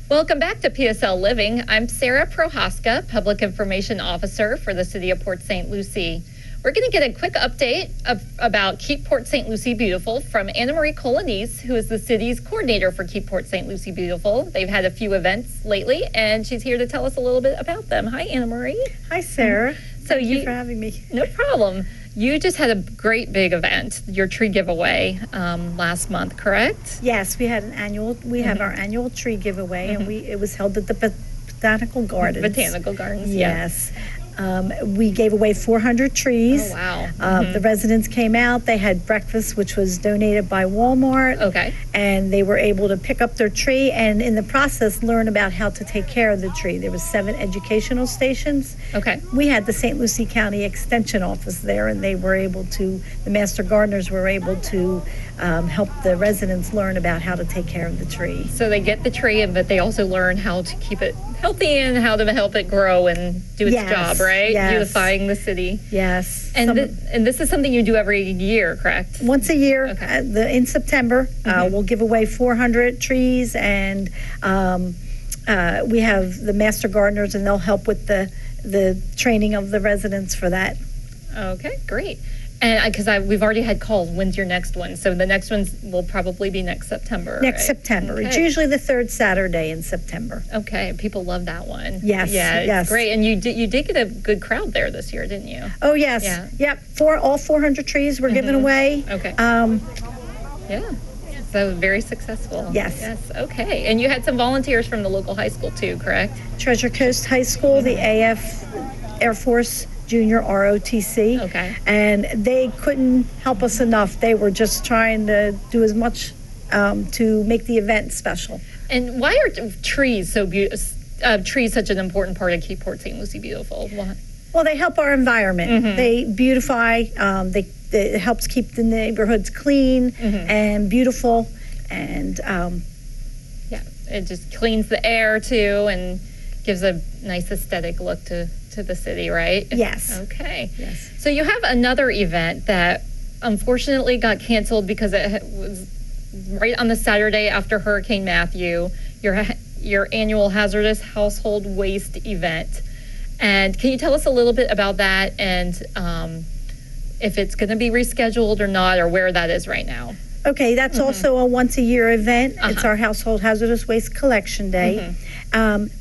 Welcome back to PSL Living. I'm Sarah Prohaska, Public Information Officer for the City of Port St. Lucie. We're going to get a quick update about Keep Port St. Lucie Beautiful from Anna Marie Colonnese, who is the city's coordinator for Keep Port St. Lucie Beautiful. They've had a few events lately, and she's here to tell us a little bit about them. Hi, Anna Marie. Hi, Sarah. Thank you for having me. No problem. You just had a great big event, your tree giveaway last month, correct? Yes, we had an annual. We have our annual tree giveaway, and it was held at the Botanical Gardens. Botanical Gardens. Yes. We gave away 400 trees. Oh, wow. The residents came out. They had breakfast, which was donated by Walmart. Okay. And they were able to pick up their tree and in the process learn about how to take care of the tree. There was 7 educational stations. Okay. We had the St. Lucie County Extension Office there, and they were able to, the Master Gardeners were able to help the residents learn about how to take care of the tree. So they get the tree, but they also learn how to keep it healthy and how to help it grow and do its job, right? Yes. Beautifying the city. Yes. And this is something you do every year, correct? Once a year, Okay. In September, we'll give away 400 trees, and we have the Master Gardeners, and they'll help with the training of the residents for that. Okay, great. And because we've already had calls, when's your next one? So the next one will probably be next September. Next right? September. Okay. It's usually the 3rd Saturday in September. Okay, people love that one. Yes, yeah, it's yes. great. And you did get a good crowd there this year, didn't you? Oh, yes. Yeah. Yep. All 400 trees were given away. Okay. Yeah. So very successful. Yes. Yes. Okay. And you had some volunteers from the local high school too, correct? Treasure Coast High School, the AF Air Force Junior ROTC. Okay. And they couldn't help us enough. They were just trying to do as much to make the event special. And why are trees so trees such an important part of Keep Port St. Lucie Beautiful? What? Well, they help our environment. They beautify. It helps keep the neighborhoods clean and beautiful, and Yeah, it just cleans the air too and gives a nice aesthetic look to the city, right? Yes. Okay. Yes. So you have another event that unfortunately got canceled because it was right on the Saturday after Hurricane Matthew, your annual hazardous household waste event. And can you tell us a little bit about that and if it's going to be rescheduled or not, or where that is right now? Okay, that's also a once-a-year event. It's our Household Hazardous Waste Collection Day.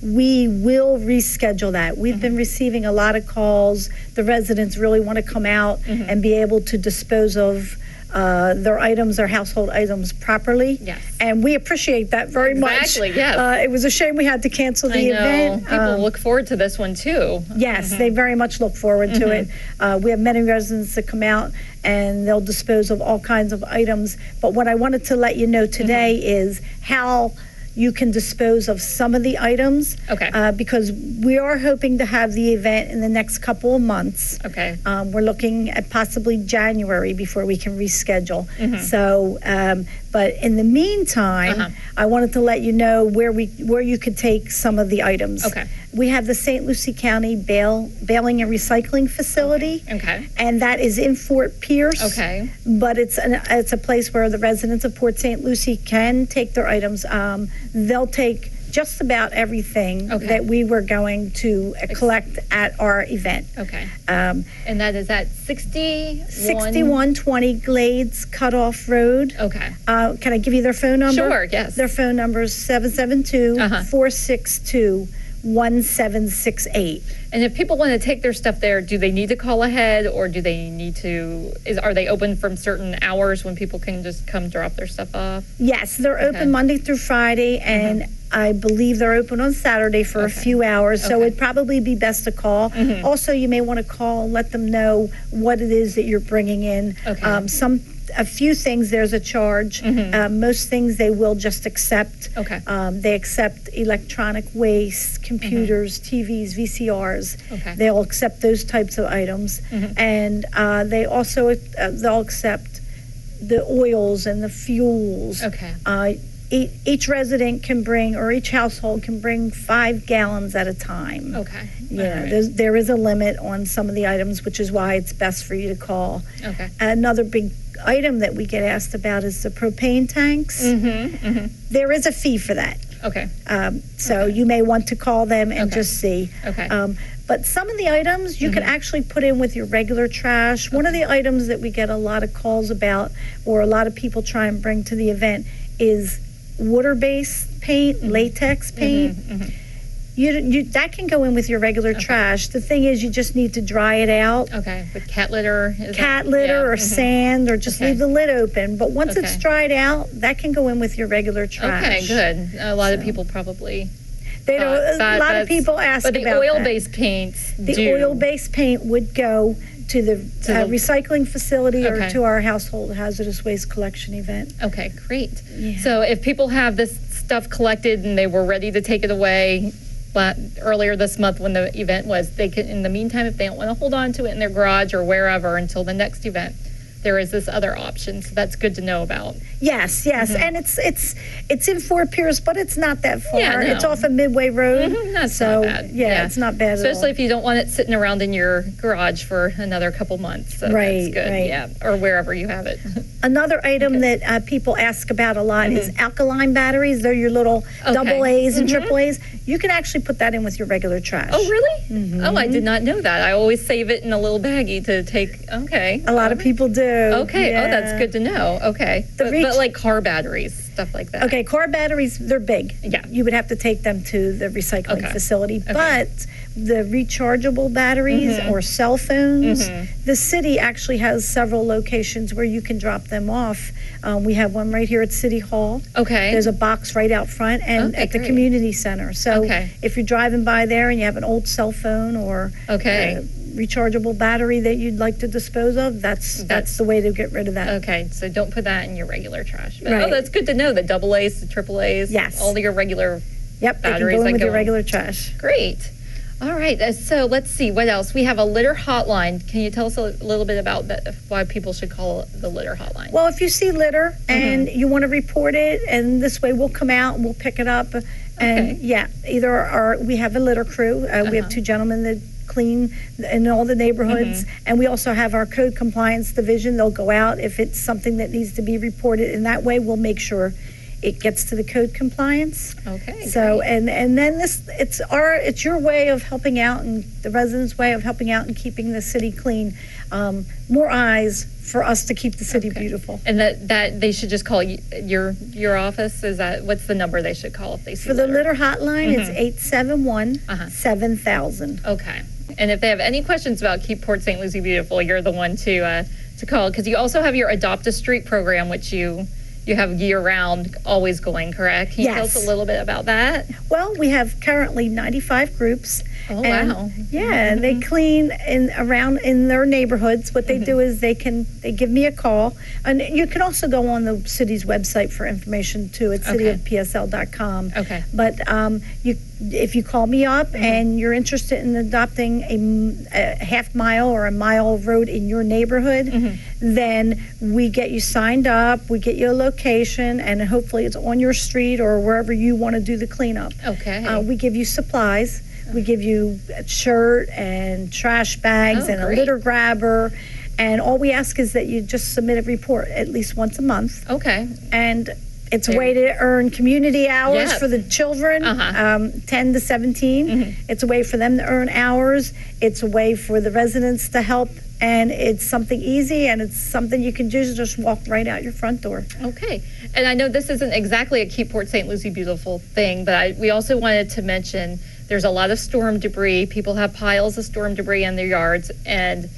We will reschedule that. We've been receiving a lot of calls. The residents really want to come out and be able to dispose of their items, their household items properly. Yes. And we appreciate that very much. Exactly, yes. It was a shame we had to cancel the event. People look forward to this one too. Yes, they very much look forward to it. We have many residents that come out and they'll dispose of all kinds of items. But what I wanted to let you know today is how you can dispose of some of the items. Okay. Because we are hoping to have the event in the next couple of months. Okay. We're looking at possibly January before we can reschedule. So, but in the meantime, I wanted to let you know where you could take some of the items. Okay. We have the St. Lucie County Bailing and Recycling Facility. Okay. And that is in Fort Pierce. Okay. But it's a place where the residents of Port St. Lucie can take their items. They'll take just about everything that we were going to collect at our event. Okay. And that is at 6120 Glades Cutoff Road. Okay. Can I give you their phone number? Sure, yes. Their phone number is 772-462-1768. And if people want to take their stuff there, do they need to call ahead, or do they need to, are they open from certain hours when people can just come drop their stuff off? Yes, they're open Monday through Friday, and I believe they're open on Saturday for a few hours, so it'd probably be best to call. Also, you may want to call and let them know what it is that you're bringing in. Okay. A few things there's a charge. Most things they will just accept. Okay. They accept electronic waste, computers, TVs, VCRs. Okay. They'll accept those types of items, and they also they'll accept the oils and the fuels. Okay. Each resident can bring, or each household can bring 5 gallons at a time. Okay. Yeah, All right. there is a limit on some of the items, which is why it's best for you to call. Okay. Another big item that we get asked about is the propane tanks. There is a fee for that. Okay. So you may want to call them and Okay. just see. Okay. But some of the items you can actually put in with your regular trash. One of the items that we get a lot of calls about, or a lot of people try and bring to the event, is water-based paint, latex paint. You that can go in with your regular trash. The thing is, you just need to dry it out. Okay. With cat litter? Cat litter or sand, or just Okay. leave the lid open. But once it's Okay. dried out, that can go in with your regular trash. Okay, good. A lot of people probably. They don't. A that- lot of that's- people ask But the about that. oil-based paints The do. oil-based paint would go to the recycling facility or Okay. to our household hazardous waste collection event. Okay, great. Yeah. So if people have this stuff collected and they were ready to take it away earlier this month when the event was, they can, in the meantime, if they don't want to hold on to it in their garage or wherever until the next event, there is this other option. So that's good to know about. Yes, and it's in Fort Pierce, but it's not that far. Yeah, no. It's off a Midway Road. That's so not bad. yeah, it's not bad Especially at all. if you don't want it sitting around in your garage for another couple months. So Right, that's good. right. Yeah, or wherever you have it. Another item that people ask about a lot is alkaline batteries. They're your little double A's and triple A's. You can actually put that in with your regular trash. Oh, really? Oh, I did not know that. I always save it in a little baggie to take. Okay. A lot of people do. Okay. Yeah. Oh, that's good to know. Okay. But like car batteries, stuff like that. Okay, car batteries, they're big. Yeah. You would have to take them to the recycling Okay. facility. But the rechargeable batteries or cell phones, the city actually has several locations where you can drop them off. We have one right here at City Hall. Okay. There's a box right out front and Okay, at the great. community center. So Okay. if you're driving by there and you have an old cell phone or Okay. rechargeable battery that you'd like to dispose of, that's the way to get rid of that. Okay, so don't put that in your regular trash. But, Right. Oh, that's good to know. The double A's, the triple A's. Yes. All your regular. Yep, they can Batteries go that in with go your in. regular trash. Great. All right. So let's see what else. We have a litter hotline. Can you tell us a little bit about that? Why people should call the litter hotline? Well, if you see litter and you want to report it, and this way we'll come out and we'll pick it up. And Okay. yeah, either we have a litter crew. We have two gentlemen that clean in all the neighborhoods, and we also have our code compliance division. They'll go out if it's something that needs to be reported, and that way we'll make sure it gets to the code compliance. Okay. So great. and then it's your way of helping out, and the residents' way of helping out and keeping the city clean. More eyes for us to keep the city beautiful. And that they should just call your office. Is that what's the number they should call if they see For the litter hotline, it's 871-7000. Okay. And if they have any questions about Keep Port St. Lucie Beautiful, you're the one to call, because you also have your Adopt a Street program, which you have year-round always going, correct? Can you tell us Yes. a little bit about that? Well, we have currently 95 groups. Oh, and, wow. Yeah, and they clean around in their neighborhoods. What they do is they give me a call, and you can also go on the city's website for information too at cityofpsl.com. Okay. But if you call me up and you're interested in adopting a half mile or a mile road in your neighborhood, then we get you signed up, we get you a location, and hopefully it's on your street or wherever you want to do the cleanup. Okay. We give you supplies. We give you a shirt and trash bags Oh, and a great. litter grabber. And all we ask is that you just submit a report at least once a month. Okay. And it's a way to earn community hours Yeah. for the children, 10 to 17. It's a way for them to earn hours. It's a way for the residents to help. And it's something easy, and it's something you can just walk right out your front door. Okay. And I know this isn't exactly a Keep Port St. Lucie Beautiful thing, but we also wanted to mention there's a lot of storm debris. People have piles of storm debris in their yards, and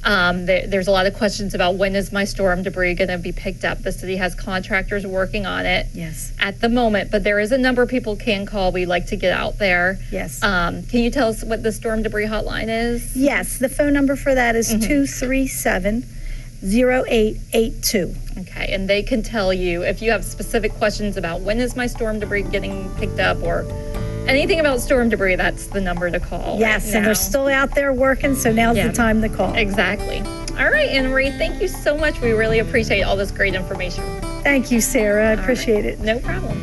there's a lot of questions about when is my storm debris going to be picked up. The city has contractors working on it Yes. at the moment, but there is a number people can call. We like to get out there. Yes. Can you tell us what the storm debris hotline is? Yes, the phone number for that is 237-0882. Okay, and they can tell you if you have specific questions about when is my storm debris getting picked up or anything about storm debris, that's the number to call. Yes, right and now. they're still out there working, so now's Yeah. the time to call. Exactly. All right, Anna Marie, thank you so much. We really appreciate all this great information. Thank you, Sarah. I appreciate it. No problem.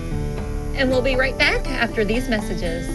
And we'll be right back after these messages.